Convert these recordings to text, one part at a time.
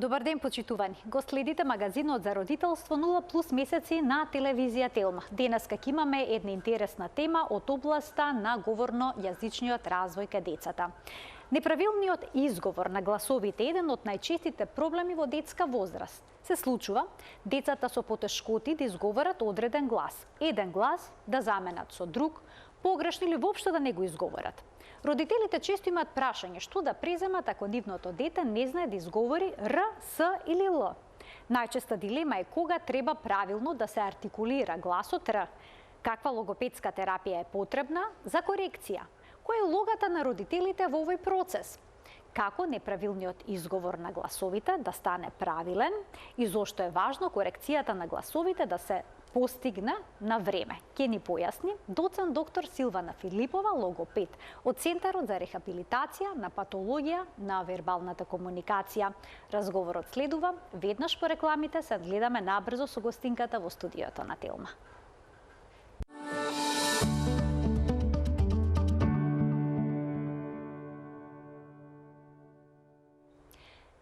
Добар ден, почитувани. Го следите магазинот за родителство 0+ месеци на телевизија Телма. Денеска ќе имаме една интересна тема од областа на говорно-јазичниот развој кај децата. Неправилниот изговор на гласовите е еден од најчестите проблеми во детска возраст. Се случува децата со потешкоти да изговорат одреден глас. Еден глас да заменат со друг, погрешно или воопшто да не го изговорат. Родителите често имаат прашање што да преземат ако нивното дете не знае да изговори Р, С или Л. Најчеста дилема е кога треба правилно да се артикулира гласот Р. Каква логопедска терапија е потребна за корекција? Која е улогата на родителите во овој процес? Како неправилниот изговор на гласовите да стане правилен и зошто е важно корекцијата на гласовите да се постигне на време. Ке ни појасни доцент доктор Силвана Филипова, логопед од Центарот за рехабилитација на патологија на вербалната комуникација. Разговорот следува веднаш по рекламите, се гледаме набрзо со гостинката во студиото на Телма.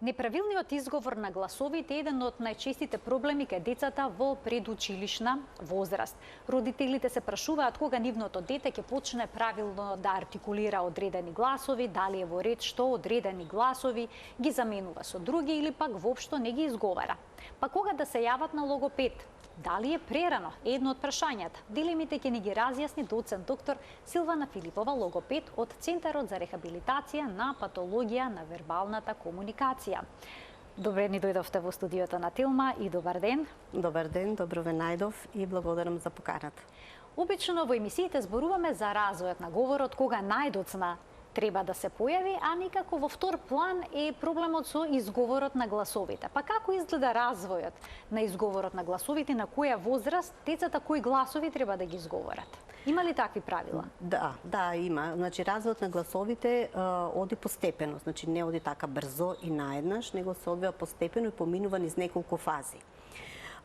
Неправилниот изговор на гласовите е еден од најчестите проблеми кај децата во предучилишна возраст. Родителите се прашуваат кога нивното дете ќе почне правилно да артикулира одредени гласови, дали е во ред што одредени гласови ги заменува со други или пак воопшто не ги изговара. Па кога да се јават на логопед? Дали е прерано? Едно од прашањата. Дилемите ќе ни ги разјасни доцент доктор Силвана Филипова, логопед од Центарот за рехабилитација на патологија на вербалната комуникација. Добре ни дојдовте во студиото на Телма и добар ден. Добар ден, добро ве најдов и благодарам за поканата. Обично во емисиите зборуваме за развојот на говорот, кога најдоцна треба да се појави, а некако во втор план е проблемот со изговорот на гласовите. Па како изгледа развојот на изговорот на гласовите, на која возраст децата кои гласови треба да ги изговорат? Има ли такви правила? Да, има. Значи развојот на гласовите оди постепено, значи не оди така брзо и наеднаш, него се одвива постепено и поминува низ неколку фази.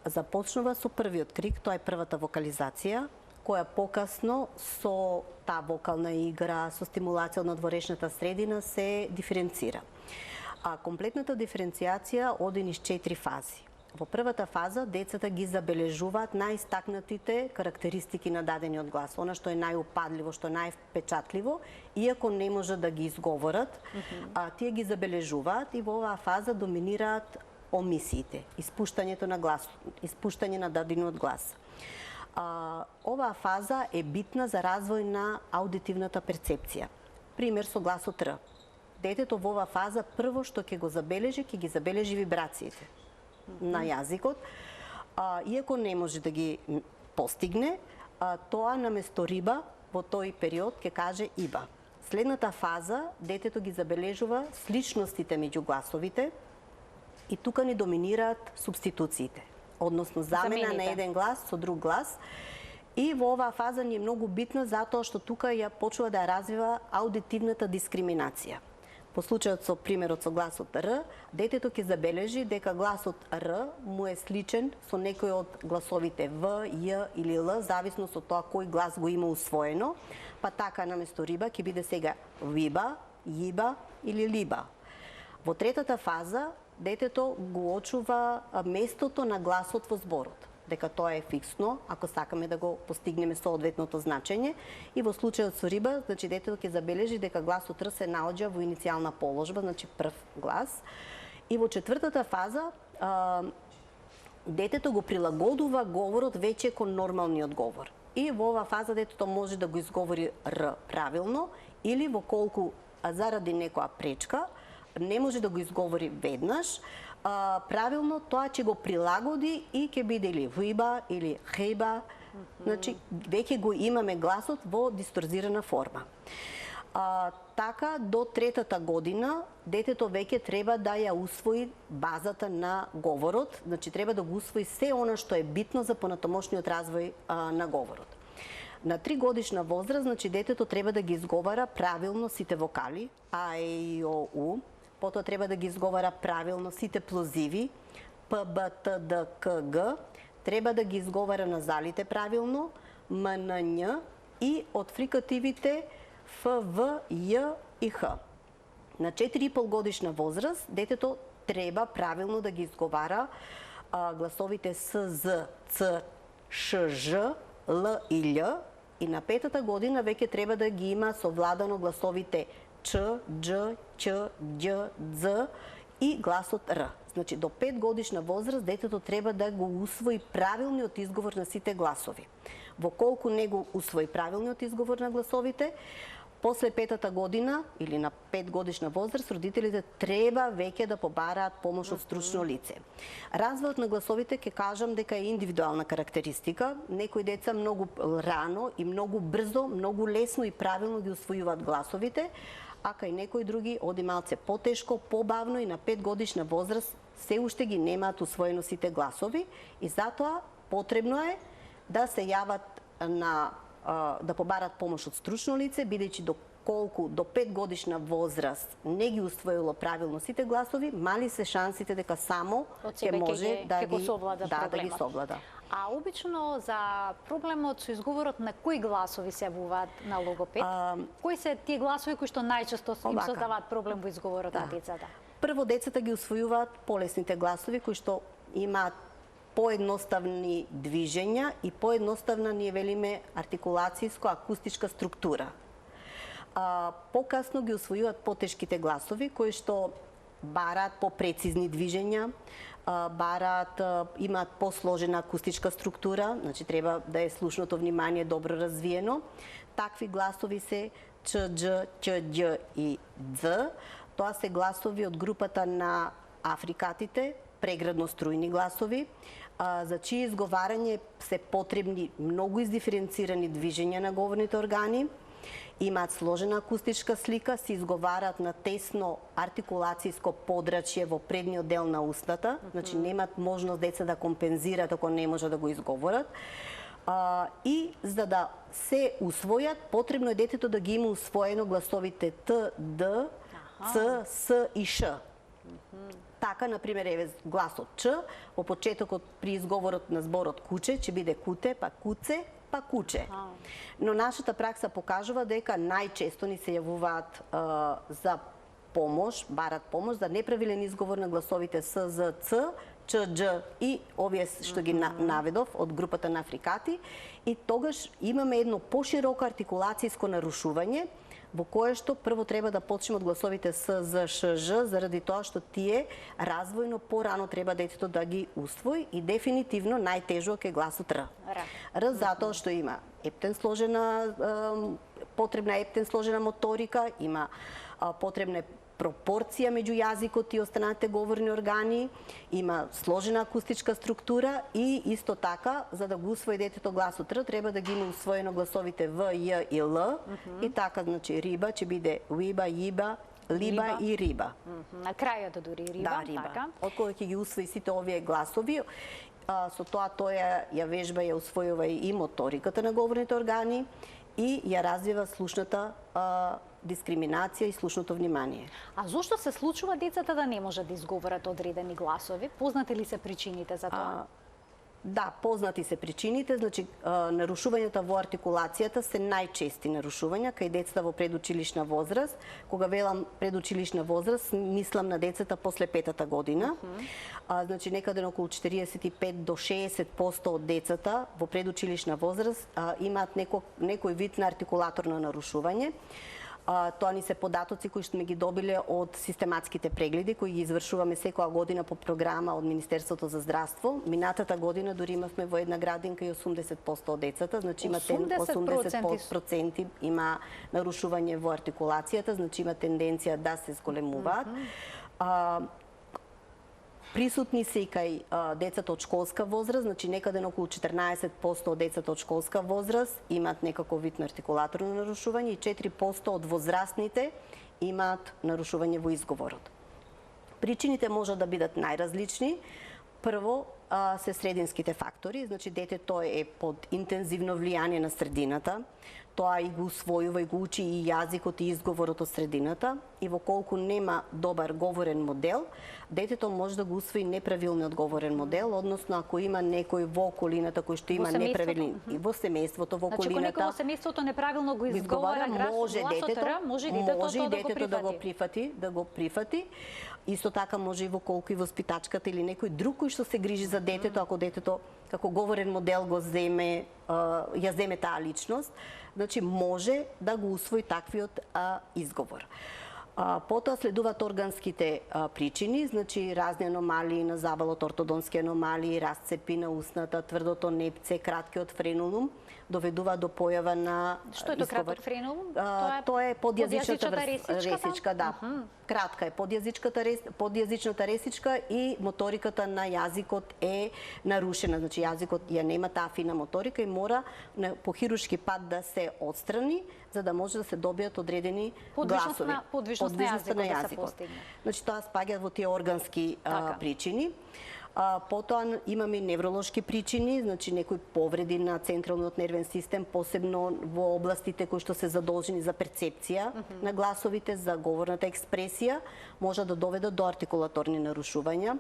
Започнува со првиот крик, тоа е првата вокализација, која покасно со таа вокална игра, со стимулација од надворешната средина се диференцира. А комплетната диференцијација оди низ 4 фази. Во првата фаза децата ги забележуваат најистакнатите карактеристики на дадениот глас, она што е најупадливо, што е највпечатливо, иако не може да ги изговорат, тие ги забележуваат и во оваа фаза доминираат омисиите, испуштањето на глас, испуштање на дадениот глас. Оваа фаза е битна за развој на аудитивната перцепција. Пример со гласот Р. Детето во оваа фаза прво што ќе го забележи, ќе ги забележи вибрациите на јазикот. Иако не може да ги постигне, тоа наместо риба во тој период ќе каже иба. Следната фаза детето ги забележува сличностите меѓу гласовите и тука ни доминираат субституциите, односно замена на еден глас со друг глас. И во оваа фаза ни е многу битна затоа што тука ја почува да развива аудитивната дискриминација. По случајот со примерот со гласот Р, детето ќе забележи дека гласот Р му е сличен со некој од гласовите В, Ј или Л, зависно со тоа кој глас го има усвоено, па така наместо риба ќе биде сега виба, јиба или либа. Во третата фаза детето го очува местото на гласот во зборот, дека тоа е фиксно, ако сакаме да го постигнеме соодветното значење. И во случајот со риба, значи детето ќе забележи дека гласот Р се наоѓа во иницијална положба, значи прв глас. И во четвртата фаза детето го прилагодува говорот веќе кон нормалниот говор. И во оваа фаза детето може да го изговори Р правилно или во колку заради некоја пречка не може да го изговори веднаш, правилно тоа ќе го прилагоди и ќе биде или виба или хеба. Значи, веќе го имаме гласот во дисторзирана форма. Така, до третата година, детето веќе треба да ја усвои базата на говорот, значи треба да го усвои се она што е битно за понатамошниот развој на говорот. На 3 годишна возраст, значи детето треба да ги изговара правилно сите вокали, А, Е, И, О, У, потоа треба да ги изговара правилно сите плозиви, П, Б, Т, Д, К, Г, треба да ги изговара назалите правилно, М, Н, Њ и од фрикативите Ф, В, Ј и Х. На 4,5 годишна возраст детето треба правилно да ги изговара гласовите С, З, Ц, Ш, Ж, Л и Л, и на 5-та година веќе треба да ги има совладано гласовите Ч, Дж, Ќ, Ѓ, Дз и гласот Р. Значи, до 5 годишна возраст детето треба да го усвои правилниот изговор на сите гласови. Во колку не го усвои правилниот изговор на гласовите, после 5-та година или на 5 годишна возраст, родителите треба веќе да побараат помош од стручно лице. Развојот на гласовите ќе кажам дека е индивидуална карактеристика. Некои деца многу рано и многу брзо, многу лесно и правилно ги усвојуваат гласовите, а кај некои други оди малце потешко, побавно и на 5 годишна возраст се уште ги немаат усвоено сите гласови и затоа потребно е да се јават да побарат помош од стручно лице, бидејќи доколку до 5 годишна возраст не ги усвоило правилно сите гласови, мали се шансите дека само ќе може да ги совлада. А обично за проблемот со изговорот на кои гласови се јавуваат на логопед? Кои се тие гласови кои што најчесто им создаваат проблем во изговорот на децата? Прво, децата ги усвојуваат полесните гласови кои што имаат поедноставни движења и поедноставна, ние велиме, артикулацијско-акустичка структура. Покасно ги усвојуваат потешките гласови кои што бараат попрецизни движења, имаат посложена акустичка структура, значи треба да е слушното внимание добро развиено. Такви гласови се Ч, Дж, Ќ, Ѓ и Дз. Тоа се гласови од групата на африкатите, преградно струјни гласови, за чие изговарање се потребни многу издиференцирани движења на говорните органи, имаат сложена акустичка слика, се изговараат на тесно артикулацијско подрачје во предниот дел на устата, значи немаат можност деца да компензираат ако не може да го изговорат. И за да се усвојат, потребно е детето да ги има усвоено гласовите Т, Д, Ц, С и Ш. Така, например, еве гласот Ч, во почетокот при изговорот на зборот куче, ќе биде куте, па куце, па куче. Но нашата пракса покажува дека најчесто ни се јавуваат за помош, барат помош за неправилен изговор на гласовите С, З, Ц, Ч, Дж и овие што ги наведов од групата на африкати, и тогаш имаме едно пошироко артикулацијско нарушување, во кое што прво треба да почнеме од гласовите С, З, Ш, Ж, заради тоа што тие развојно порано треба детето да ги усвои и дефинитивно најтежок е гласот Р. Р затоа што има потребна ептен сложена моторика, има потребна пропорција меѓу јазикот и останатите говорни органи, има сложена акустичка структура и исто така, за да го усвои детето гласот Р, треба да ги има усвоено гласовите В, Ј и Л, и така, значи, риба ќе биде уиба, јиба, либа и риба. На крајот дури риба, да, риба. Така. Откога ќе ги усвои сите овие гласови, со тоа тој ја вежба, ја усвојува и моториката на говорните органи и ја развива слушната дискриминација и слушното внимание. А зошто се случува децата да не можат да изговорат одредени гласови? Познати ли се причините за тоа? Да, познати се причините, значи нарушувањата во артикулацијата се најчести нарушувања кај децата во предучилишна возраст. Кога велам предучилишна возраст, мислам на децата после 5-та година. Значи некаде на околу 45 до 60% од децата во предучилишна возраст имаат некој вид на артикулаторно нарушување. Тоа ни се податоци кои што сме ги добиле од систематските прегледи кои ги извршуваме секоја година по програма од Министерството за здравство. Минатата година дури имавме во една градинка и 80% од децата, значи има 80% има нарушување во артикулацијата, значи има тенденција да се зголемуваат. Присутни се и кај децата од школска возраст, значи некаде на околу 14% од децата од школска возраст имаат некаков вид на артикулаторно нарушување и 4% од возрастните имаат нарушување во изговорот. Причините можат да бидат најразлични. Прво се срединските фактори, значи детето е под интензивно влијание на средината. тоа и го усвојува и го учи и јазикот и изговорот од средината, и во колку нема добар говорен модел, детето може да го усвои неправилниот говорен модел, односно ако има некој во околината кој што има неправилни и во семејството, во околината. Значи, ако некој во семејството неправилно го изговара гласот Р, може и детето да го прифати. Исто така може и во колку и воспитачката или некој друг кој што се грижи за детето, ако детето како говорен модел го земе, ја земе таа личност, значи може да го усвои таквиот изговор. Потоа следуваат органските причини, значи разни аномалии на забалот, ортодонски аномалии, расцепи на устната, тврдото непце, краткиот френулум, доведува до појава на Што е тоа краток френулум? Тоа е подјазичната ресичка, да. Кратка е подјазичната ресичка и моториката на јазикот е нарушена. Значи јазикот ја нема таа фина моторика и мора по хируршки пат да се отстрани за да може да се добијат одредени гласови. Подвижност на јазикот. Значи тоа спаѓа во тие органски причини. Потоа имаме невролошки причини, значи некои повреди на централниот нервен систем, посебно во областите кои што се задолжени за перцепција на гласовите, за говорната експресија, може да доведат до артикулаторни нарушувања.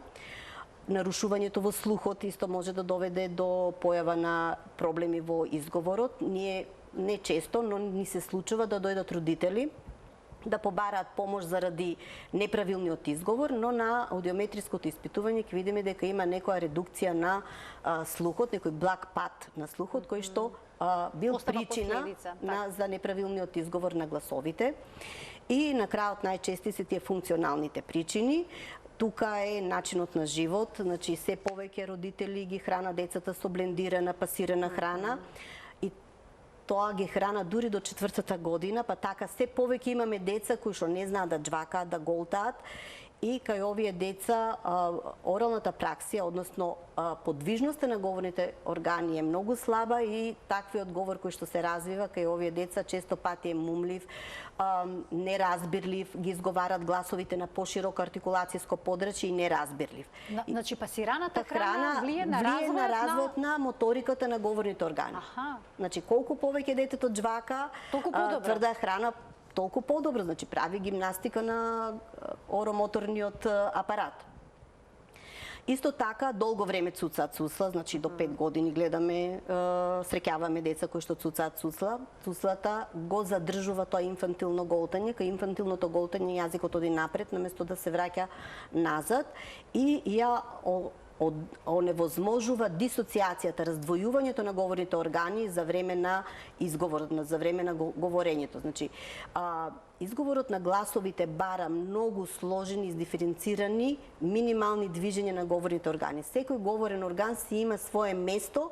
Нарушувањето во слухот исто може да доведе до појава на проблеми во изговорот. Ние не често, но ни се случува да дојдат родители да побараат помош заради неправилниот изговор, но на аудиометриското испитување ќе видиме дека има некоја редукција на слухот, некој благ пат на слухот кој што бил причина за неправилниот изговор на гласовите. И на крајот најчести се тие функционалните причини. Тука е начинот на живот, значи се повеќе родители ги храна децата со блендирана, пасирана храна. Тоа ги храна дури до 4-та година, па така се повеќе имаме деца кои што не знаат да џвакаат, да голтаат, и кај овие деца оралната праксија, односно подвижноста на говорните органи е многу слаба и таквиот говор кој што се развива кај овие деца често пати е мумлив, неразбирлив, ги изговарат гласовите на пошироко артикулацијско подрачје и неразбирлив. Значи пасираната храна влие на развојот на моториката на говорните органи. Значи колку повеќе детето џвака, тврда храна, толку подобро, значи прави гимнастика на оромоторниот апарат. Исто така, долго време цуцаат цусла, значи до 5 години гледаме, среќаваме деца кои што цуцаат цусла. Цуслата го задржува тоа инфантилно голтање, кај инфантилното голтање јазикот оди напред, наместо да се враќа назад и ја оневозможува дисоциацијата, раздвојувањето на говорните органи за време на изговорот, за време на говорењето. Значи, изговорот на гласовите бара многу сложени, издиференцирани, минимални движења на говорните органи. Секој говорен орган си има свое место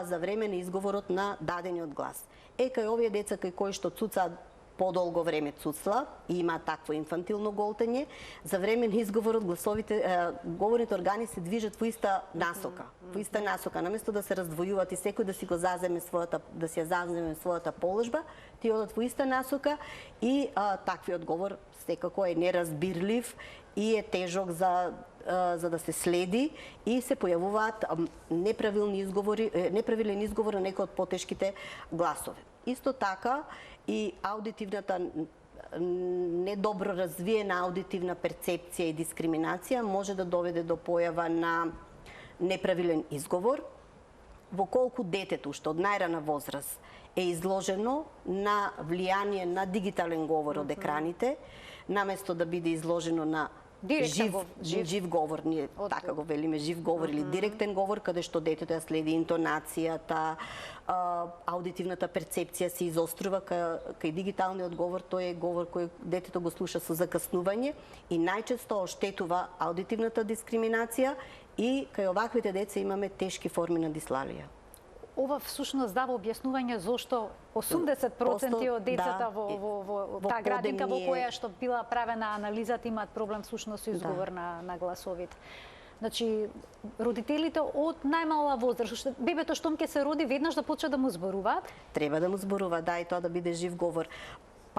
за време на изговорот на дадениот глас. Кај овие деца кај кои што цуцаат подолго време цуцла и има такво инфантилно голтање, за време на изговорот говорните органи се движат во иста насока. Во иста насока, наместо да се раздвојуваат и секој да си го заземе својата положба, ти одат во иста насока и таквиот говор секако е неразбирлив и е тежок за да се следи и се појавуваат неправилен изговор на некои од потешките гласови. Исто така и аудитивната недобро развиена аудитивна перцепција и дискриминација може да доведе до појава на неправилен изговор, во колку детето што од најрана возраст е изложено на влијание на дигитален говор од екраните, наместо да биде изложено на жив говор, ние така го велиме, жив говор или директен говор, каде што детето ја следи интонацијата, аудитивната перцепција се изострува, кај дигиталниот говор тој е говор кој детето го слуша со закаснување и најчесто оштетува аудитивната дискриминација и кај оваквите деца имаме тешки форми на дислалија. Ова всушност дава објаснување зошто 80% од децата во таа градинка во која што била правена анализата имаат проблем всушност со изговор на гласовите. Значи, родителите од најмала возраст, бебето штом ќе се роди, веднаш да почне да му зборуваат? Треба да му зборува, да, и тоа да биде жив говор.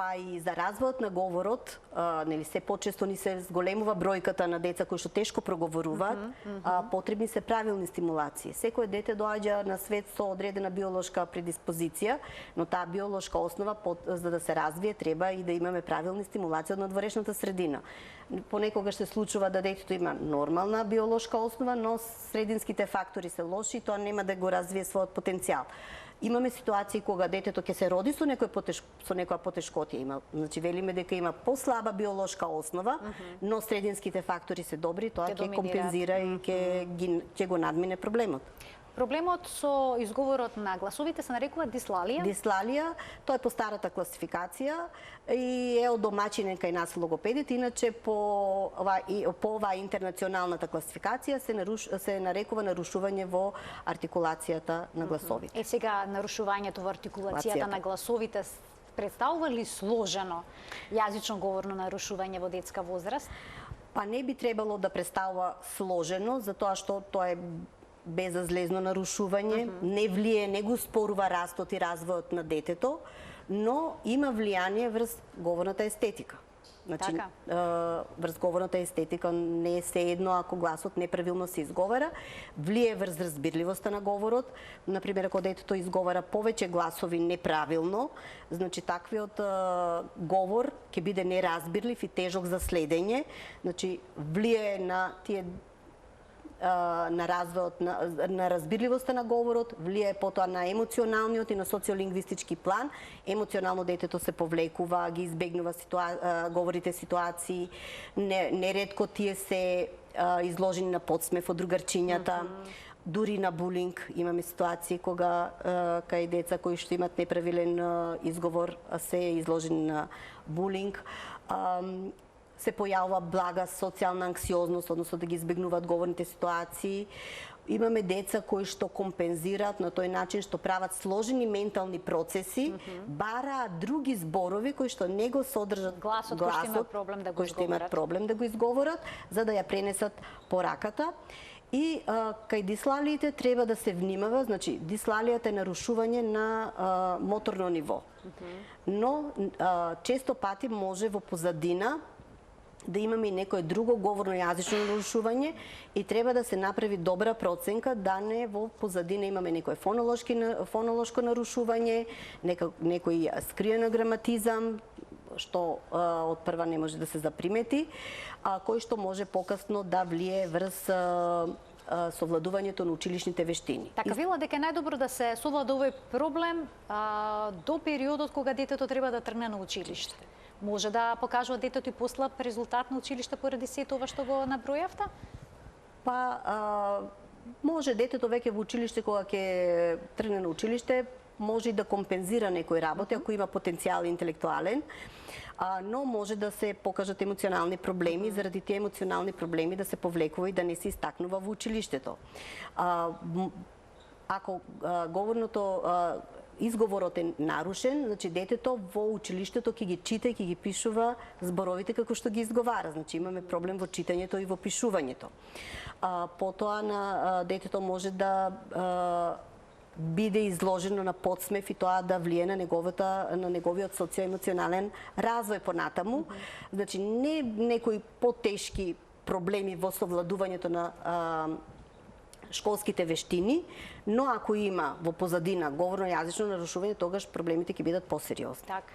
па и за развојот на говорот, нели се почесто ни се зголемува бројката на деца кои што тешко проговоруваат, потребни се правилни стимулации. Секое дете доаѓа на свет со одредена биолошка предиспозиција, но таа биолошка основа за да се развие треба и да имаме правилни стимулации од надворешната средина. Понекогаш се случува да детето има нормална биолошка основа, но срединските фактори се лоши и тоа нема да го развие својот потенцијал. Имаме ситуации кога детето ќе се роди со некоја потешкотија. Значи велиме дека има послаба биолошка основа, но срединските фактори се добри, тоа ќе компензира и ќе го надмине проблемот. Проблемот со изговорот на гласовите се нарекува дислалија? Дислалија, тоа е по старата класификација и е од домаќинен кај нас логопедите, иначе по оваа интернационалната класификација се нарекува нарушување во артикулацијата на гласовите. Сега нарушувањето во артикулацијата на гласовите представува ли сложено јазично говорно нарушување во детска возраст? Па не би требало да представува сложено, затоа што тоа е безазлезно нарушување, не влие, не го спорува растот и развојот на детето, но има влијание врз говорната естетика. Значи, врз говорната естетика не е едно ако гласот неправилно се изговара, влие врз разбирливоста на говорот. Например, ако детето изговара повеќе гласови неправилно, значи таквиот говор ќе биде неразбирлив и тежок за следење, значи влие на тие на развојот на разбирливоста на говорот, влие потоа на емоционалниот и на социолингвистички план. Емоционално детето се повлекува, ги избегнува говорите ситуации, неретко тие се изложени на подсмев од другарчињата, дури на булинг. Имаме ситуации кога кај деца кои што имат неправилен изговор се изложени на булинг. Се појавува блага социјална анксиозност, односно да ги избегнуваат говорните ситуации. Имаме деца кои што компензираат на тој начин што прават сложени ментални процеси, бараат други зборови кои што не го содржат гласот кој што имаат проблем да го изговорат, за да ја пренесат по раката. И кај дислалиите треба да се внимава, значи дислалијата е нарушување на моторно ниво. Но често пати може во позадина да имаме и некое друго говорно јазично нарушување и треба да се направи добра проценка да не во позадина имаме некој фонолошко нарушување, некој скриен граматизам, што од прва не може да се запримети, кој што може покасно да влие врз совладувањето на училишните вештини. Така вела дека е најдобро да се совлада овој проблем до периодот кога детето треба да тргне на училиште. Може да покажува детето и послаб резултат на училиште поради сето ова што го набројавте? Па може детето веќе во училиште кога ќе тргне на училиште може и да компензира некои работи ако има потенцијал интелектуален, но може да се покажат емоционални проблеми, заради тие емоционални проблеми да се повлекува и да не се истакнува во училиштето. Ако говорното изговорот е нарушен, значи детето во училиштето ќе ги чита и ќе ги пишува зборовите како што ги изговара. Значи имаме проблем во читањето и во пишувањето. Потоа на детето може да биде изложено на подсмев и тоа да влие на неговиот социоемоционален развој понатаму. Значи не некои потешки проблеми во совладувањето на школските вештини, но ако има во позадина говорно јазично нарушување, тогаш проблемите ќе бидат посериозни. Така.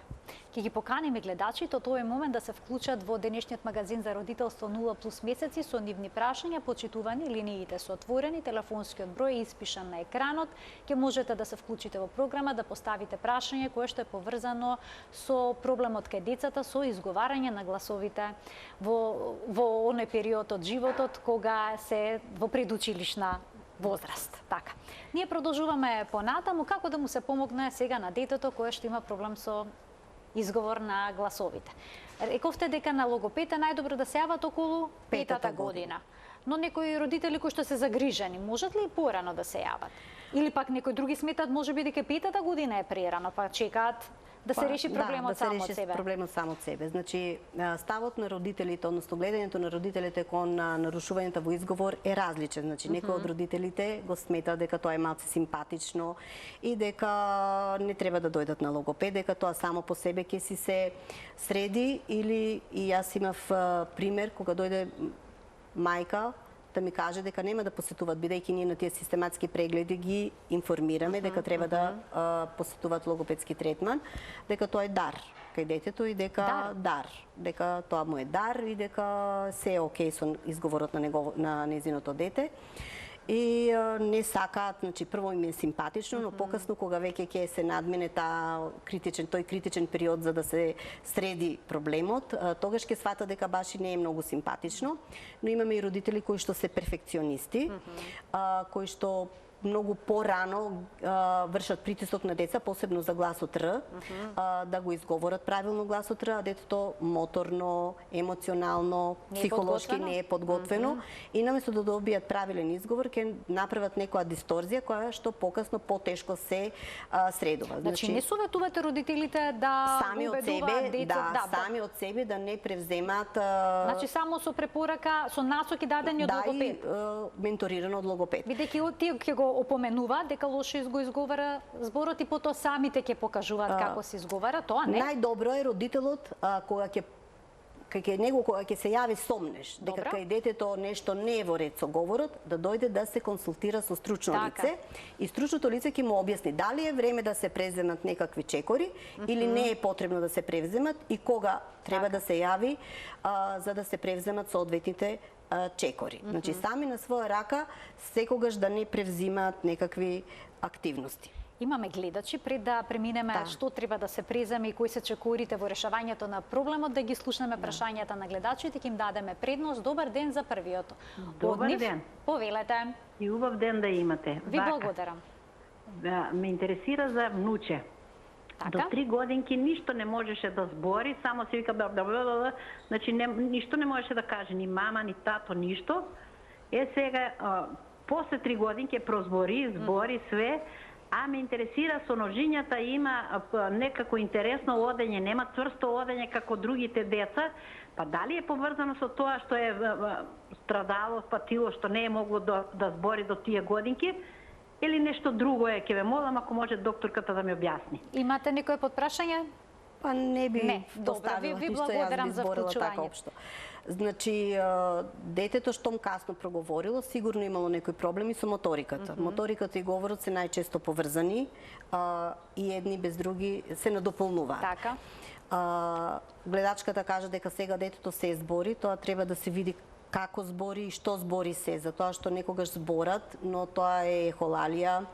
Ќе ги поканиме гледачите од овој момент да се вклучат во денешниот магазин за родителство 0+ месеци со нивни прашања, почитувани, линиите се отворени, телефонскиот број е испишан на екранот. Ќе можете да се вклучите во програма, да поставите прашање кое што е поврзано со проблемот кај децата, со изговарање на гласовите во оној период од животот кога се во предучилишна возраст. Така. Ние продолжуваме понатаму како да му се помогне сега на детето кое што има проблем со изговор на гласовите. Рековте дека на логопед е најдобро да се јават околу 5-та година. Но некои родители кои што се загрижени, можат ли порано да се јават? Или пак некои други сметат можеби дека 5-та година е прерано, па чекаат Да се реши проблемот само од себе. Да се реши проблемот само од себе. Значи, ставот на родителите, односно гледањето на родителите кон нарушувањето во изговор е различен. Значи, некои од родителите го сметаат дека тоа е малце симпатично и дека не треба да дојдат на логопед, дека тоа само по себе ќе си се среди, или и јас имав пример кога дојде мајка да ми каже дека нема да посетуваат, бидејќи ние на тие систематски прегледи ги информираме дека треба да посетуваат логопедски третман, дека тоа е дар кај детето и дека дека тоа му е дар и дека се е окей со изговорот на незиното дете. И не сакаат, значи прво им е симпатично, но покасно кога веќе ќе се надмине тој критичен период за да се среди проблемот, тогаш ќе свата дека баш и не е многу симпатично, но имаме и родители кои што се перфекционисти, кои што многу порано вршат притисок на деца, посебно за гласот Р, да го изговорат правилно гласот Р, а детето моторно, емоционално, психолошки не е подготвено и наместо да добијат правилен изговор, ќе направат некоја дисторзија која што покасно потешко се средува. Значи не советувате родителите да сами од себе, сами од себе да не превземаат, значи само со препорака, со насоки дадени од логопед. Да, и менторирано од логопед. Бидејќи тие ќе го опоменуваат дека лошо го изговара зборот и потоа самите ќе покажуваат како се изговара, тоа не. Најдобро е родителот кога ќе се јави сомнеш дека кај детето нешто не е во ред со говорот, да дојде да се консултира со стручно лице и стручното лице ќе му објасни дали е време да се преземат некакви чекори или не е потребно да се преземат и кога треба да се јави за да се преземат соодветните чекори. Значи сами на своја рака секогаш да не превзимаат некакви активности. Имаме гледачи, пред да преминеме што треба да се преземе и кои се чекорите во решавањето на проблемот, да ги слушнеме прашањата на гледачите, ќе им дадеме предност. Добар ден за првиот. Добар ден. Повелете. И убав ден да имате. Ви благодарам. Да, ме интересира за внуче. До 3 годинки ништо не можеше да збори, само се вика значи ништо не можеше да каже, ни мама, ни тато, ништо. Сега, после 3 годинки прозбори, збори све, а ме интересира со ножињата има некако интересно одење, нема цврсто одење како другите деца, па дали е поврзано со тоа што е страдало, патило, што не е могло да збори до тие годинки, или нешто друго е, ќе ве молам ако може докторката да ми објасни. Имате некое подпрашање? Па не би поставила ви благодарам за вклучувањето. Значи, детето штом касно проговорило, сигурно имало некои проблеми со моториката. Моториката и говорот се најчесто поврзани и едни без други се надополнуваат. Така. Гледачката кажа дека сега детето се збори, тоа треба да се види како збори и што збори се, затоа што некогаш зборат, но тоа е холалија,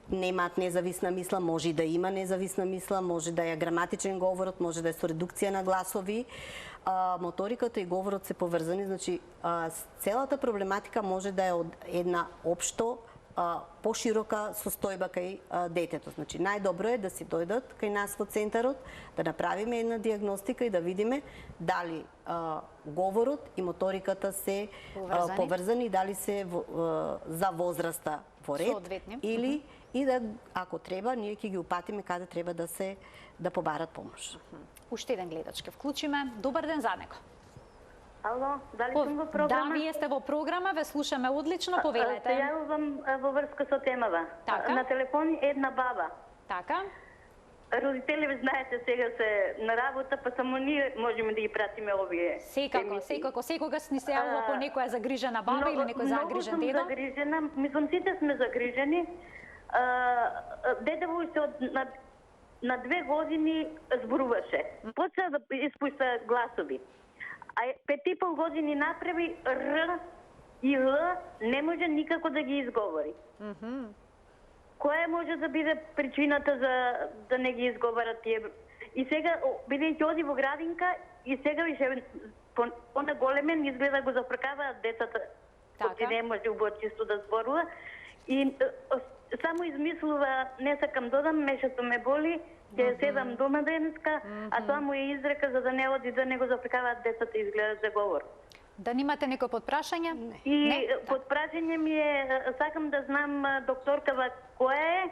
немаат независна мисла, може и да има независна мисла, може да е граматичен говорот, може да е со редукција на гласови. Моториката и говорот се поврзани, значи целата проблематика може да е од една општо поширока состојба кај детето. Значи, најдобро е да си дојдат кај нас во центарот, да направиме една диагностика и да видиме дали говорот и моториката се поврзани, дали се за возраста во ред, или и да, ако треба, ние ќе ги упатиме каде треба да побарат помош. Уште еден гледач ке вклучиме. Добар ден за него. Ало, дали сум во програма? Да, вие сте во програма, ве слушаме одлично, повелете. Се јавувам во врска со темава. На телефон една баба. Така. Родители, знаете, сега се на работа, па само ние можеме да ги пратиме овие. Секогаш ни се јавува по некоја загрижена баба или некој загрижен дедо? Многу сум загрижена, мислам сите сме загрижени. Дедево се на 2 години зборуваше. Почна да испуšta гласови. А 5,5 години направи Р и Л, не може никако да ги изговори. Која може да биде причината за да не ги изговарат тие? И сега, бидејќи оди во градинка, и сега више на големен изгледа го запракаваат децата, кои не може чисто да зборува. И само измислува, не сакам додам, мешато ме боли, ќе седам дома денеска, а тоа му е изрека за да не оди да не го запрекаваат децата изгледат за говор. Да немате некој подпрашање? И подпрашање ми е, сакам да знам докторкава која е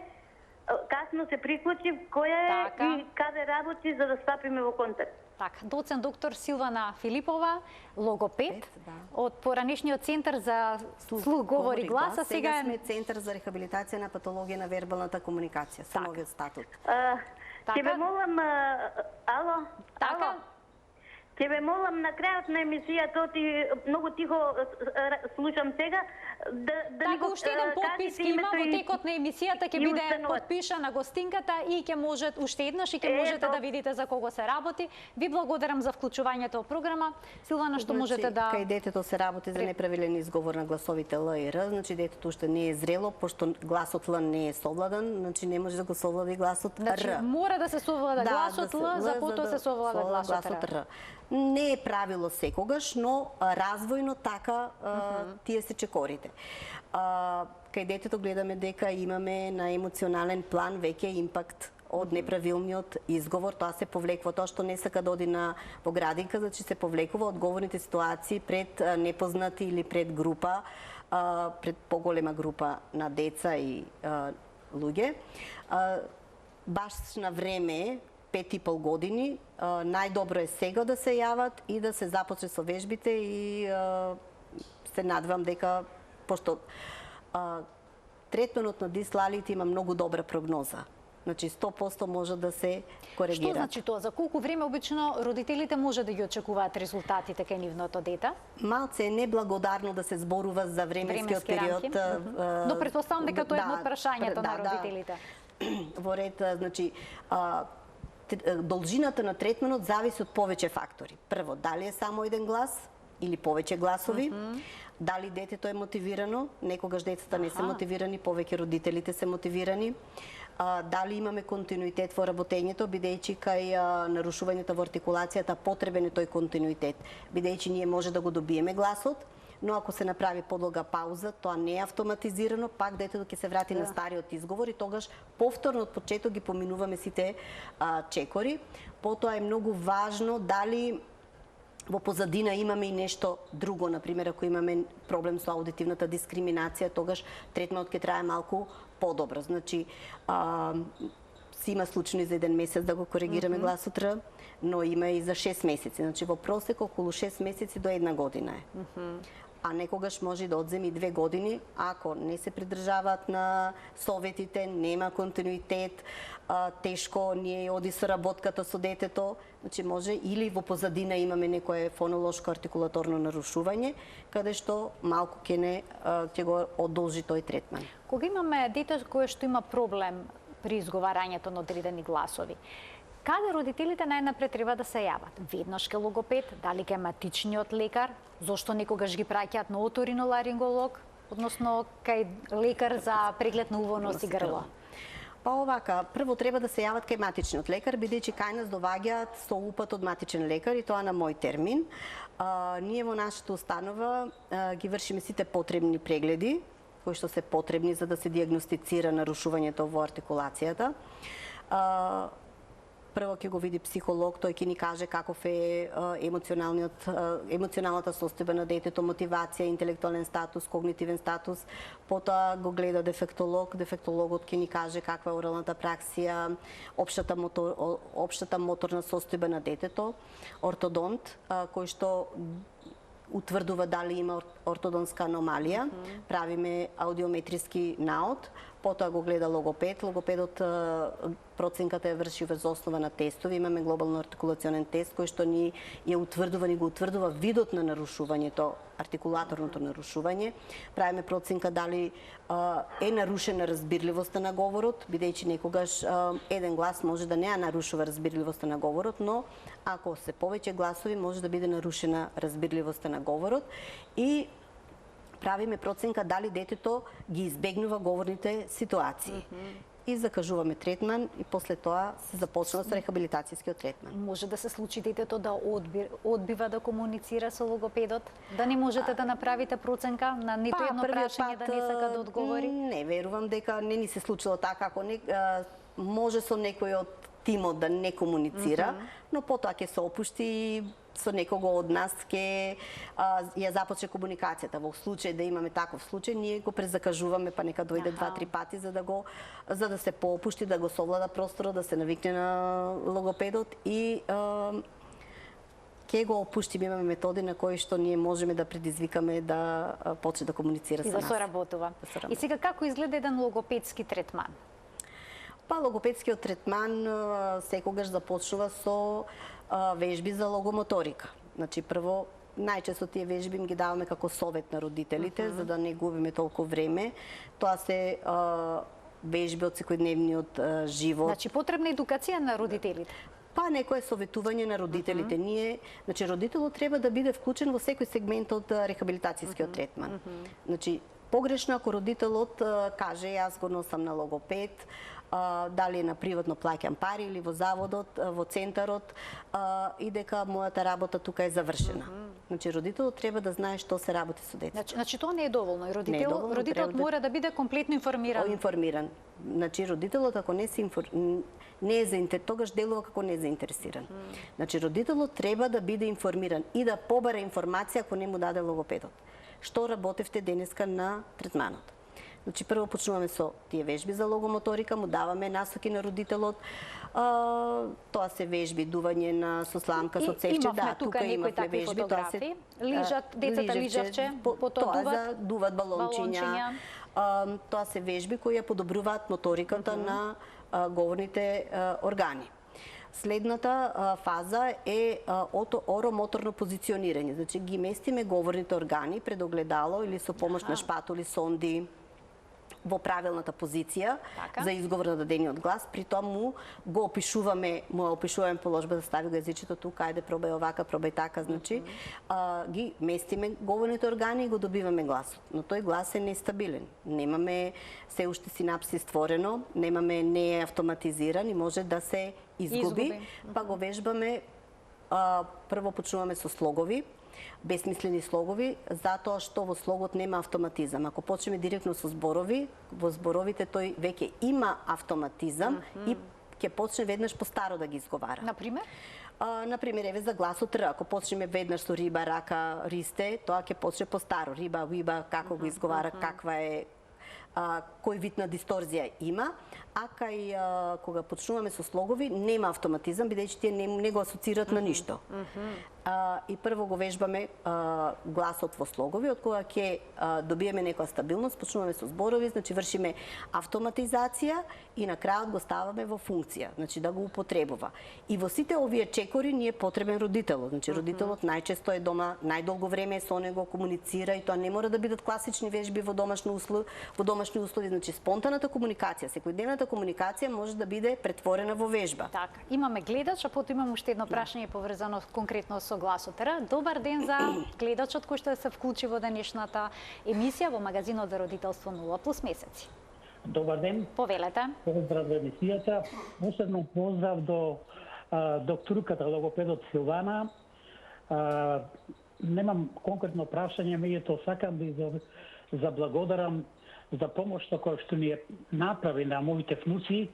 касно се приклучив, која е Така. и каде работи за да стапиме во контакт. Така, доцент доктор Силвана Филипова, логопед, од поранешниот центар за слух, говор и гласа. Сега сме Центар за рехабилитација на патологија на вербалната комуникација, со новиот статут. Ќе ве молам, ало? Така. Ало? Ќе ве молам на крајот на емисијата, ти многу тихо слушам сега, да Така, уште еден подпис ќе има во текот на емисијата, ќе биде подпишана гостинката и ќе можете уште еднаш и ќе можете да видите за кого се работи. Ви благодарам за вклучувањето во програма. Силвана, што можете да... Кај детето се работи за неправилен изговор на гласовите Л и Р, значи детето уште не е зрело, пошто гласот Л не е совладан, значи не може да го совлади гласот Р. Значи, мора да се совлада гласот Л, за потоа се совлада гласот Р. Не е правило секогаш, но развојно така тие се чекорите. Кај детето гледаме дека имаме на емоционален план веќе импакт од неправилниот изговор, тоа се повлекува, тоа што не сака да оди во градинка, значи се повлекува од говорните ситуации пред непознати или пред група, пред поголема група на деца и луѓе. Баш на време 5,5 години, најдобро е сега да се јават и да се започне со вежбите и се надевам дека, пошто третманот на дислалит има многу добра прогноза. Значи 100% може да се коригира. Што значи тоа? За колку време обично родителите може да ги очекуваат резултатите кај нивното дете? Малце е неблагодарно да се зборува за временскиот период. Но претпоставам дека тоа е едно од прашањето на родителите. Во ред, значи, должината на третманот зависи од повеќе фактори. Прво, дали е само еден глас или повеќе гласови, дали детето е мотивирано, некогаш децата не се мотивирани, повеќе родителите се мотивирани, дали имаме континуитет во работењето, бидејќи кај нарушувањето во артикулацијата потребен е тој континуитет, бидејќи ние може да го добиеме гласот, но ако се направи подолга пауза, тоа не е автоматизирано, пак детето ќе се врати на стариот изговор и тогаш повторно од почеток ги поминуваме сите чекори. Потоа е многу важно дали во позадина имаме и нешто друго, например ако имаме проблем со аудитивната дискриминација, тогаш третманот ќе трае малку подобро. Значи, си има случаи за 1 месец да го коригираме гласот Р, но има и за 6 месеци. Значи, во просек околу 6 месеци до 1 година е. А некогаш може да одземе и 2 години, ако не се придржаваат на советите, нема континуитет, тешко ние оди соработката со детето, значи може или во позадина имаме некое фонолошко артикулаторно нарушување, каде што малку ќе го одолжи тој третман. Кога имаме дете кое што има проблем при изговарањето на одредени гласови, каде родителите најнапред треба да се јават? Веднаш кај логопед, дали кај матичниот лекар, зошто некогаш ги праќаат на оториноларинголог, односно кај лекар за преглед на уво, нос и грло? Па овака, прво треба да се јават кај матичниот лекар, бидејќи кај нас доваѓаат со упат од матичен лекар и тоа на мој термин. Ние во нашата установа ги вршиме сите потребни прегледи, кои што се потребни за да се диагностицира нарушувањето во артикулацијата. Прво ќе го види психолог, тој ќе ни каже каков е емоционалната состојба на детето, мотивација, интелектуален статус, когнитивен статус. Потоа го гледа дефектолог, дефектологот ќе ни каже каква е оралната праксија, општата моторна состојба на детето, ортодонт, кој што утврдува дали има ортодонска аномалија, правиме аудиометриски наод, потоа го гледа логопед. Логопедот проценката ја врши врз основа на тестови. Имаме глобално артикулационен тест кој што ни ја утврдува, ни го утврдува видот на нарушувањето, артикулаторното нарушување. Правиме проценка дали е нарушена разбирливоста на говорот, бидејќи некогаш еден глас може да не ја нарушува разбирливоста на говорот, но ако се повеќе гласови може да биде нарушена разбирливоста на говорот и правиме проценка дали детето ги избегнува говорните ситуации. И закажуваме третман и после тоа се започна со рехабилитацијскиот третман. Може да се случи детето да одбива да комуницира со логопедот? Да не можете да направите проценка на ниту едно прашање да не сака да одговори? Не верувам дека не ни се случило така, ако не може со некој од тимот да не комуницира, но потоа ќе се опушти со некого од нас ќе ја започне комуникацијата. Во случај да имаме таков случај, ние го презакажуваме, па нека дојде 2-3 пати за да се поопушти, да го совлада просторот, да се навикне на логопедот и ќе го опуштиме. Имаме методи на кои што ние можеме да предизвикаме да почне да комуницира со нас. И да соработува. И сега како изгледа еден логопедски третман? Па логопедскиот третман секогаш започнува со вежби за логомоторика. Значи прво најчесто тие вежби им ги даваме како совет на родителите за да не губиме толку време. Тоа се вежби од секојдневниот живот. Значи потребна едукација на родителите. Па некое советување на родителите. Ние, значи родителот треба да биде вклучен во секој сегмент од рехабилитацијскиот третман. Значи погрешно ако родителот каже јас го носам на логопед, дали е на приватно плаќан пари или во заводот, во центарот, и дека мојата работа тука е завршена. Значи родителот треба да знае што се работи со децата. Значи тоа не е доволно. И родителот мора да биде комплетно информиран. Значи родителот ако не е заинтересиран, тогаш делува како не е заинтересиран. Значи родителот треба да биде информиран и да побара информација ако не му даде логопедот. Што работевте денеска на третманот? Значи прво почнуваме со тие вежби за логомоторика, му даваме насоки на родителот. Тоа се вежби дување со сламка, со цевче, да, тука имавме вежби, фотографии. Децата лижавче, потоа дуват балончиња. Тоа се вежби кои ја подобруваат моториката на говорните органи. Следната фаза е оромоторно позиционирање. Значи ги местиме говорните органи пред огледало или со помош на шпатули, сонди во правилната позиција за изговор на дадениот глас. При тоа му опишуваме положба да стави го езичето тука, ајде пробај овака, пробај така, значи ги местиме говорните органи и го добиваме гласот. Но тој глас е нестабилен. Немаме се уште синапси створено, не е автоматизиран и може да се изгуби. Па го вежбаме, прво почнуваме со слогови, безсмислени слогови, затоа што во слогот нема автоматизам. Ако почнеме директно со зборови, во зборовите тој веќе има автоматизам и ќе почне веднаш по старо да ги изговара. Например? Например, еве за гласот Р, ако почнеме веднаш со риба, рака, ристе, тоа ќе почне по старо. Риба, уиба, како го изговара, каква е, кој вид на дисторзија има, а кај кога почнуваме со слогови нема автоматизам, бидејќи тие не го асоцираат на ништо. И прво го вежбаме гласот во слогови, од кога ќе добиеме некоја стабилност, почнуваме со зборови, значи вршиме автоматизација и на крајот го ставаме во функција, значи да го употребува. И во сите овие чекори ни е потребен родителот. Значи родителот најчесто е дома, најдолго време е со него, комуницира и тоа не мора да бидат класични вежби во домашни услови, значи спонтаната комуникација, секојдневната комуникација може да биде претворена во вежба. Така, имаме гледач, а потоа имаме уште едно прашање поврзано конкретно со гласот Р. Добар ден за гледачот кој што се вклучи во денешната емисија во магазинот за родителство 0+ месеци. Добар ден. Повелете. Поздрав за емисијата. Посебно поздрав до докторката логопедот Силвана. Немам конкретно прашање, меѓутоа сакам да заблагодарам за помошта која што ни направи на моите внуци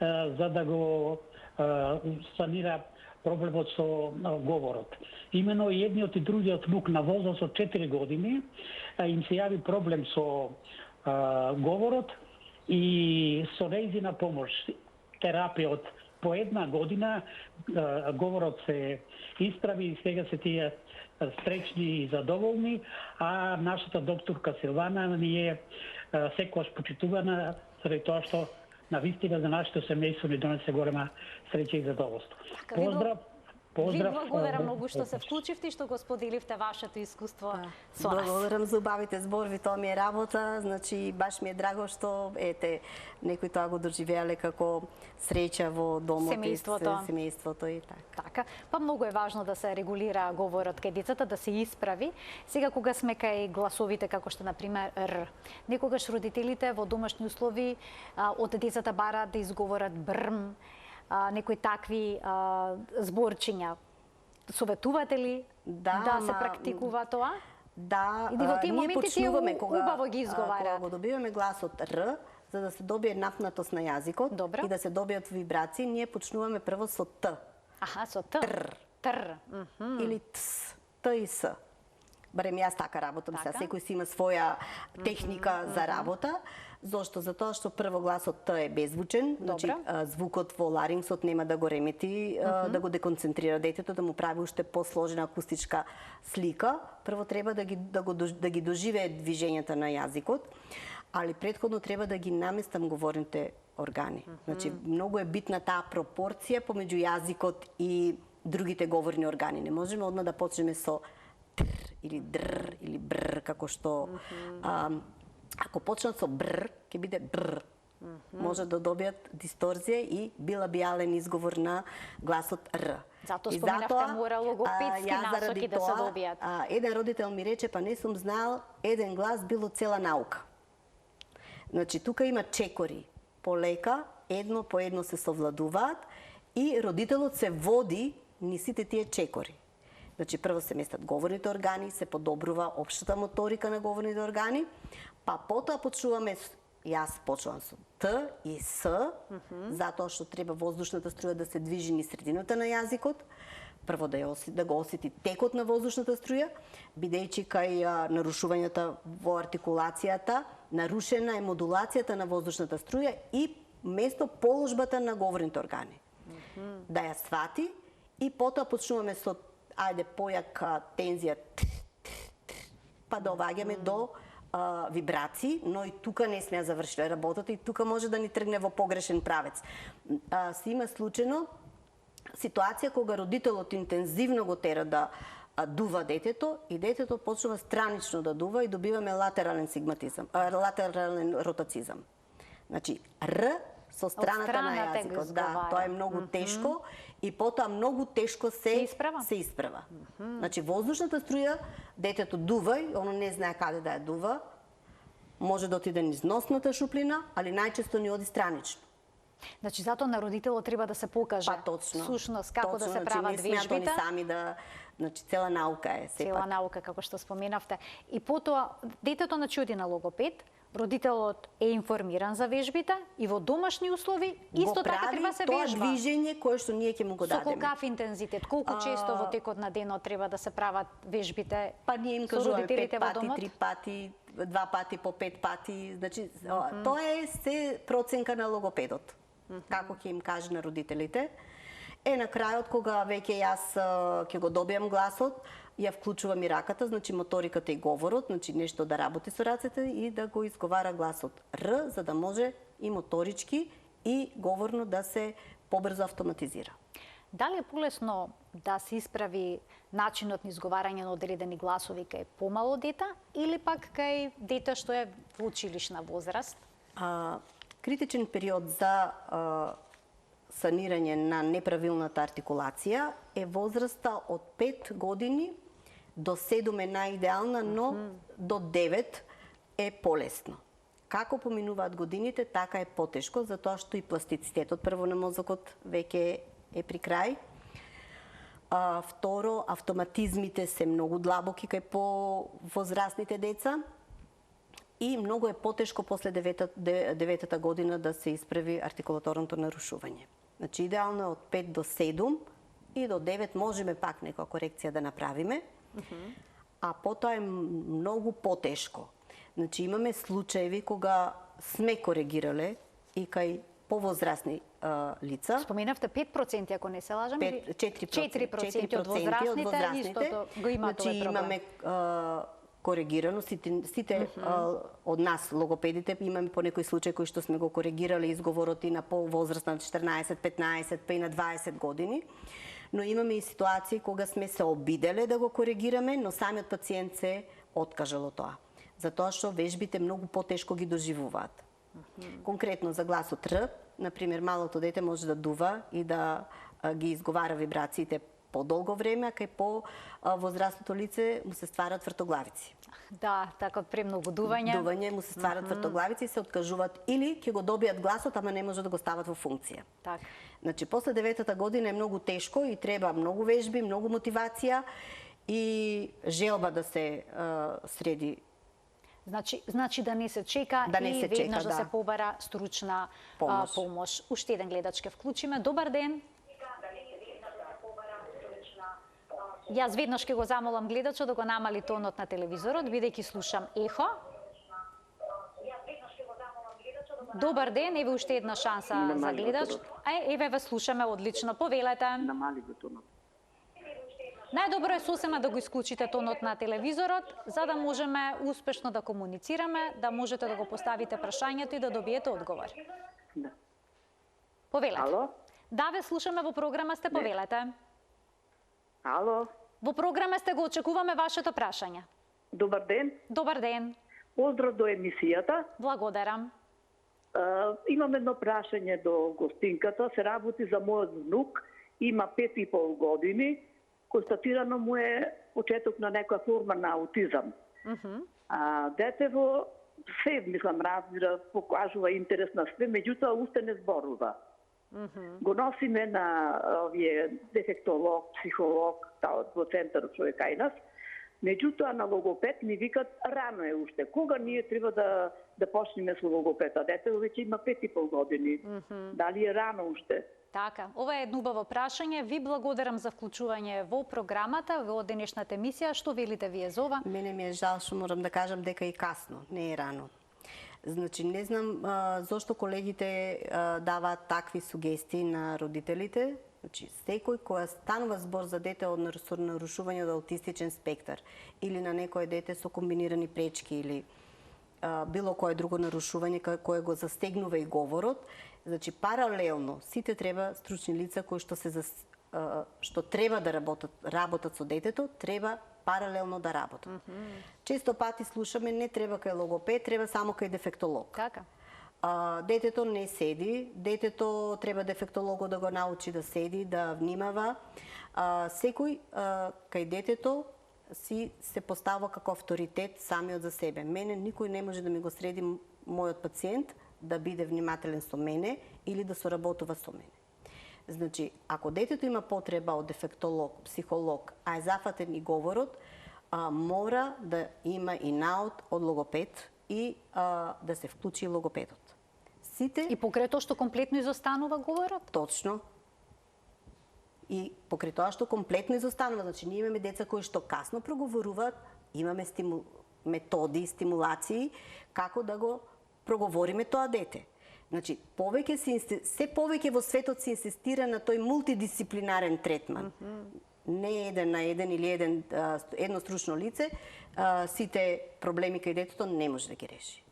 за да го санира проблемот со говорот. Имено и едниот и другиот внук на возраст од 4 години им се јави проблем со говорот и со нејзина помош, терапија по една година говорот се исправи и сега се тие стречни и задоволни, а нашата докторка Силвана ни е секогаш почитувана заради тоа што навистина за нашето семејство ни донесе голема среќа и задоволство. Поздрав. Ви благодарам многу што се вклучивте и што го споделивте вашето искуство со нас. Благодарам за убавите зборови, тоа ми е работа, значи баш ми е драго што некои тоа го доживеале како среќа во домот и семејството и така. Така, па многу е важно да се регулира говорот кај децата, да се исправи. Сега кога сме кај гласовите како што на пример Р, некогаш родителите во домашни услови од децата бараат да изговорат брм, некои такви зборчиња. Советувате ли да се практикува тоа? Да, и во тие моменти тие убаво ги изговараат. Ако го добиваме гласот Р, за да се добие напнатост на јазикот Добро. и да се добијат вибрации, ние почнуваме прво со Т. Аха, со Т. Тр. Или Тс. Т и С. Барем јас така работам сега. Така. Секој си има своја техника за работа. Зошто? Затоа што прво гласот Т е беззвучен, значи звукот во ларингсот нема да го ремети, да го деконцентрира детето, да му прави уште посложена акустичка слика. Прво треба да ги доживее движењата на јазикот, али претходно треба да ги наместам говорните органи. Значи многу е битна таа пропорција помеѓу јазикот и другите говорни органи. Не можеме одма да почнеме со тр или др или бр, како што ако почнат со бр, ќе биде бр. Може да добијат дисторзија и билабијален изговор на гласот р. Затоа споменавте мора логопедски насоки да се добијат. Еден родител ми рече, па не сум знаел, еден глас било цела наука. Значи, тука има чекори. Полека, едно по едно се совладуваат и родителот се води ни сите тие чекори. Значи, прво се местат говорните органи, се подобрува општата моторика на говорните органи, па потоа почнуваме, јас почнувам со Т и С, затоа што треба воздушната струја да се движи низ средината на јазикот, прво да го осети текот на воздушната струја, бидејќи кај нарушувањата во артикулацијата, нарушена е модулацијата на воздушната струја и место положбата на говорните органи. Да ја свати и потоа почнуваме со појак тензија, па да оваѓаме до вибрации, но и тука не сме ја завршиле работата и тука може да ни тргне во погрешен правец. Се има случајно ситуација кога родителот интензивно го тера да дува детето и детето почнува странично да дува и добиваме латерален латерален ротацизам. Значи Р со страната на јазикот. Да, тоа е многу тешко и потоа многу тешко се исправа. Значи воздушната струја, детето дува и оно не знае каде да ја дува. Може да отиде низ носната шуплина, али најчесто ни оди странично. Значи затоа на родителот треба да се покаже сушност како да се прават вежбите. Не смеат они сами да, значи цела наука е сепак. Цела наука како што споменавте. И потоа детето оди на логопед, родителот е информиран за вежбите и во домашни услови исто така треба се вежба. Тоа движење кое што ние ќе му го дадеме. Со колкав интензитет, колку често во текот на денот треба да се прават вежбите? Па ние им кажуваме 5 пати, 3 пати, 2 пати по 5 пати, значи тоа е се проценка на логопедот. Како ќе им каже на родителите. На крајот, кога веќе јас ќе го добијам гласот, ја вклучувам и раката, значи моториката и говорот, значи нешто да работи со рацете и да го изговара гласот Р, за да може и моторички и говорно да се побрзо автоматизира. Дали е полесно да се исправи начинот на изговарање на одредени гласови кај помало дете или пак кај дете што е во училишна возраст? Критичен период за санирање на неправилната артикулација е возраста од 5 години до 7 е најидеална, но до 9 е полесно. Како поминуваат годините, така е потешко, затоа што и пластицитетот прво на мозокот веќе е при крај. Второ, автоматизмите се многу длабоки кај повозрастните деца и многу е потешко после 9-та година да се исправи артикулаторното нарушување. Значи, идеално е од 5 до 7 и до 9 можеме пак некоја корекција да направиме, а потоа е многу потешко. Значи, имаме случаеви кога сме коригирале и кај повозрастни лица. Споменавте 5%, ако не се лажам? 4% од возрастните, истото го има тоа проблем. Имаме коригирано, сите од нас, логопедите, имаме по некој случај кој што сме го коригирали изговорот и на повозраст на 14, 15, па и на 20 години. Но имаме и ситуации кога сме се обиделе да го коригираме, но самиот пациент се откажало тоа. Затоа што вежбите многу потешко ги доживуваат. Конкретно за гласот Р, например, малото дете може да дува и да ги изговара вибрациите подолго време, а кај по-возрастното лице му се стварат твртоглавици. Да, така премногу дување. Дување му се стварат твртоглавици и се откажуваат или ќе го добијат гласот, ама не може да го стават во функција. Так. Значи, после 9-та година е многу тешко и треба многу вежби, многу мотивација и желба да се среди Значи да не се чека и веднаш да се побара стручна помош. Уште еден гледач ке вклучиме. Добар ден. Јас веднаш ке го замолам гледачот да го намали тонот на телевизорот, бидејќи слушам ехо. Добар ден, еве уште една шанса за гледач. Еве ве слушаме одлично, повелете. Намали го тонот. Најдобро е сосема да го исклучите тонот на телевизорот, за да можеме успешно да комуницираме, да можете да го поставите прашањето и да добиете одговор. Да. Повелете. Ало? Да, ве слушаме, во програма сте, повелете. Ало? Во програма сте, го очекуваме вашето прашање. Добар ден. Добар ден. Поздрав до емисијата. Благодарам. Имам едно прашање до гостинката. Се работи за мојот внук, има 5,5 години. Констатирано му е почеток на некоја форма на аутизам. Детево се, мислам, разбира, покажува интерес на све, меѓутоа уште не зборува. Го носиме на дефектолог, психолог, во центарот што е кај нас. Меѓутоа на логопед ни викат рано е уште. Кога ние треба да почнеме со логопета? Детево веќе има 5,5 години. Дали е рано уште? Така, ова е едно убаво прашање. Ви благодарам за вклучување во програмата, во денешната емисија. Што велите вие за ова? Мене ми е жал што морам да кажам дека и касно, не е рано. Значи, не знам зошто колегите даваат такви сугестии на родителите. Значи, секој која станува збор за дете со нарушување од аутистичен спектар или на некое дете со комбинирани пречки или било кое друго нарушување кое го застегнува и говорот, значи паралелно сите треба стручни лица кои што треба да работат со детето, треба паралелно да работат. Често пати слушаме не треба кај логопед, треба само кај дефектолог. Така. Детето не седи, детето треба дефектологот да го научи да седи, да внимава. Секој кај детето си се поставува како авторитет самиот за себе. Мене никој не може да ми го среди мојот пациент да биде внимателен со мене или да соработува со мене. Значи, ако детето има потреба од дефектолог, психолог, а е зафатен и говорот, мора да има и наут од логопед и да се вклучи логопедот. Сите... И покрај тоа што комплетно изостанува говорот? Точно. И покрај тоа што комплетно изостанува, значи ние имаме деца кои што касно проговоруваат, имаме методи, стимулации како да го проговориме тоа дете. Значи, се повеќе во светот се инсистира на тој мултидисциплинарен третман. Не еден на еден или едно стручно лице, сите проблеми кај детето не може да ги реши.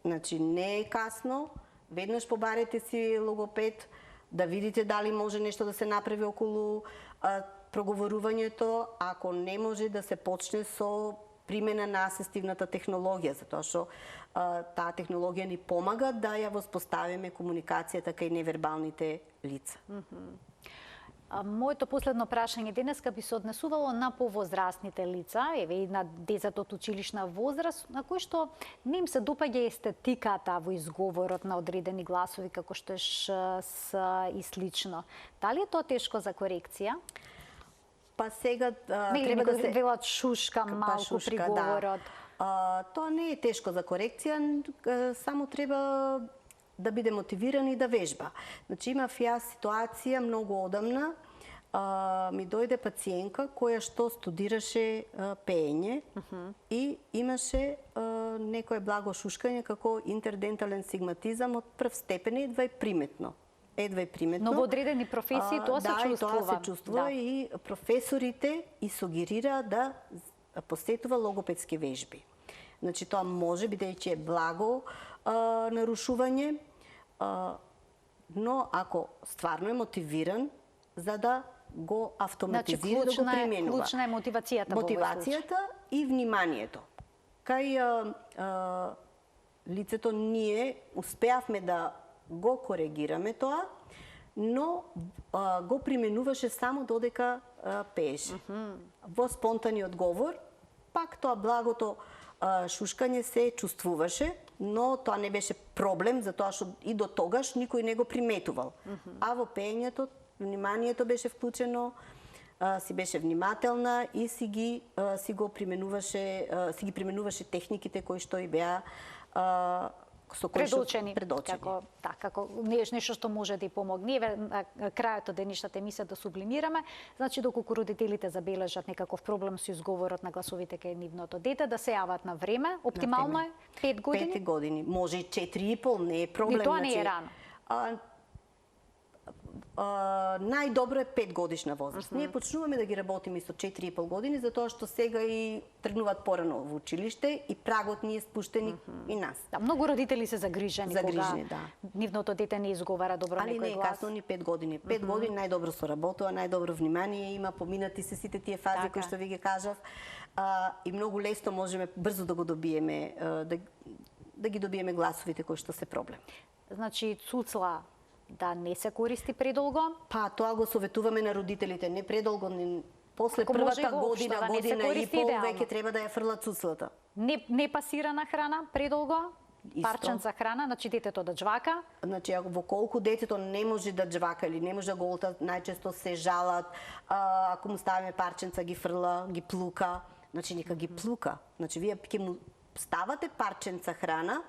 Значи, не е касно, веднаш побарете си логопед, да видите дали може нешто да се направи околу проговорувањето, ако не може да се почне со примена на асистивната технологија, затоа што таа технологија ни помага да ја воспоставиме комуникацијата кај невербалните лица. Моето последно прашање денеска би се однесувало на повозрастните лица, еве и на децата од училишна возраст, на кои што не им се допаѓа естетиката во изговорот на одредени гласови, како што е ш, с и слично. Дали е тоа тешко за корекција? Па сега треба да се велат шушка малку при говорот. Тоа не е тешко за корекција, само треба да биде мотивиран и да вежба. Значи имав јас ситуација многу одамна, ми дојде пациентка која што студираше пеење и имаше некое благо шушкање како интердентален сигматизам од прв степен, едва и приметно. Но во одредени професии тоа се чувствува. Да, тоа се чувствува и професорите и сугерира да посетува логопедски вежби. Значи тоа може, бидејќи е благо нарушување, но ако стварно е мотивиран за да го автоматизира, да го применува. Клучна е мотивацијата. Мотивацијата и вниманието. Кај лицето ние успеавме да го коригираме тоа, но го применуваше само додека пееше. Во спонтаниот говор, пак тоа благото шушкање се чувствуваше, но тоа не беше проблем, затоа што и до тогаш никој не го приметувал. А во пеењето, вниманието беше вклучено, си беше внимателна и си ги применуваше техниките кои што и беа со кои предучени. предучени. Како нешто што може да и помогне. На крајот од денешната емисија да сублимираме, значи доколку родителите забележат некаков проблем со изговорот на гласовите кај нивното дете, да се јават на време. Оптимално е 5 години. 5 години, може и 4,5, не е проблем. И тоа не е рано. Најдобро е 5 годишна возраст. Ние почнуваме да ги работиме со 4,5 години, затоа што сега и тргнуваат порано во училиште и прагот ни е спуштен и нас. Да, многу родители се загрижени кога да. нивното дете не изговара добро некој глас. Али не е касно ни 5 години. 5 години најдобро се работува, најдобро внимание има, поминати се сите тие фази кои што ви ги кажав. И многу лесно можеме брзо да го добиеме, да ги добиеме гласовите кои што се проблем. Значи цуцла да не се користи предолго? Па тоа го советуваме на родителите, не предолго, после првата година, да година и пол, веќе треба да ја фрлат цуцлата. Не пасирана храна предолго? Парченца храна, значи детето да джвака? Значи, во колку детето не може да джвака или не може да голта, најчесто се жалат, ако му ставиме парченца, ги фрла, ги плука, значи нека ги плука. Значи, вие ќе му ставате парченца храна,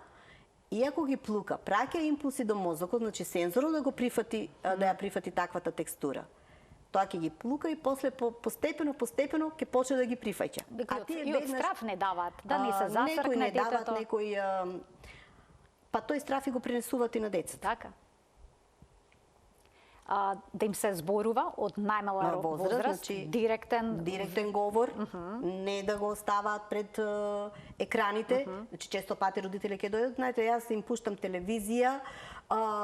и ако ги плука, праќа импулси до мозокот, значи сензорот да го прифати, да ја прифати таквата текстура. Тоа ќе ги плука и после постепено ќе почне да ги прифаќа. И од страф не дават, да не се засркне детето. Некои па тој страф и го пренесуваат и на децата. Така. Да им се зборува од најмала возраст, значи, директен говор, не да го оставаат пред екраните. Значи често пати родители ќе дојдат, знаете, јас им пуштам телевизија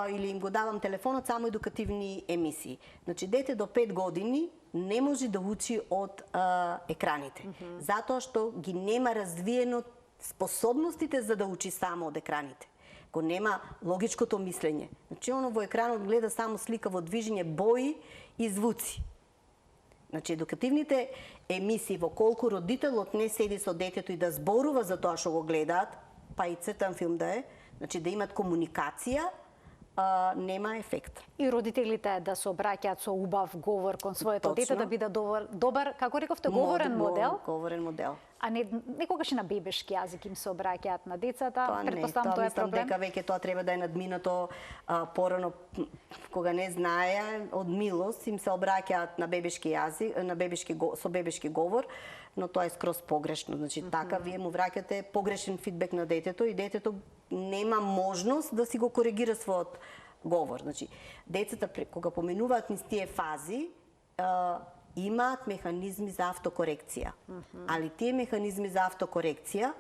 или им го давам телефонот само едукативни емисии. Значи дете до 5 години не може да учи од екраните, затоа што ги нема развиено способностите за да учи само од екраните. Го нема логичкото мислење. Значи, оно во екранот гледа само слика во движење, бои и звуци. Значи, едукативните емисии, во колку родителот не седи со детето и да зборува за тоа што го гледаат, па и цртан филм да е, значи да имат комуникација, нема ефект. И родителите да се обраќаат со убав говор кон своето дете, да биде добар, како рековте, говорен модел. Говорен модел. А некогаш и на бебешки јазик им се обраќаат на децата. Предпоставам тоа е проблем. Дека веќе тоа треба да е надминато порано, кога не знаеа, од милост им се обраќаат на бебешки јазик, со бебешки говор, но тоа е скроз погрешно. Значи така вие му враќате погрешен фидбек на детето и детето нема можност да си го коригира својот говор. Значи децата кога поминуваат низ тие фази, имаат механизми за автокорекција. Али тие механизми за автокорекција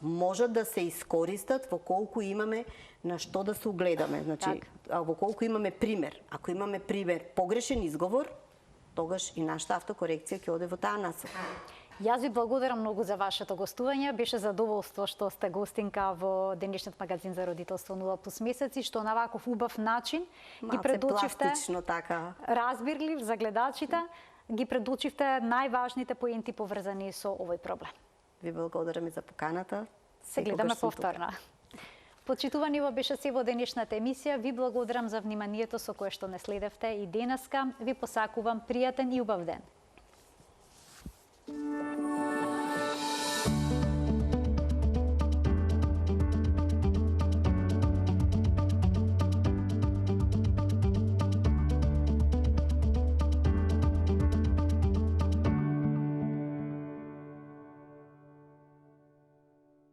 можат да се искористат во колку имаме на што да се угледаме. Значи, во колку имаме пример. Ако имаме пример погрешен изговор, тогаш и нашата автокорекција ќе оде во таа насока. Јас ви благодарам многу за вашето гостување. Беше задоволство што сте гостинка во денешниот магазин за родителство 0+ месеци, што на ваков убав начин ги предучивте, така, разбирлив за гледачите, ги предучивте најважните поенти поврзани со овој проблем. Ви благодарам и за поканата. Се гледаме повторно. Почитувани, ова беше се во денешната емисија. Ви благодарам за вниманието со кое што не следевте и денеска. Ви посакувам пријатен и убав ден.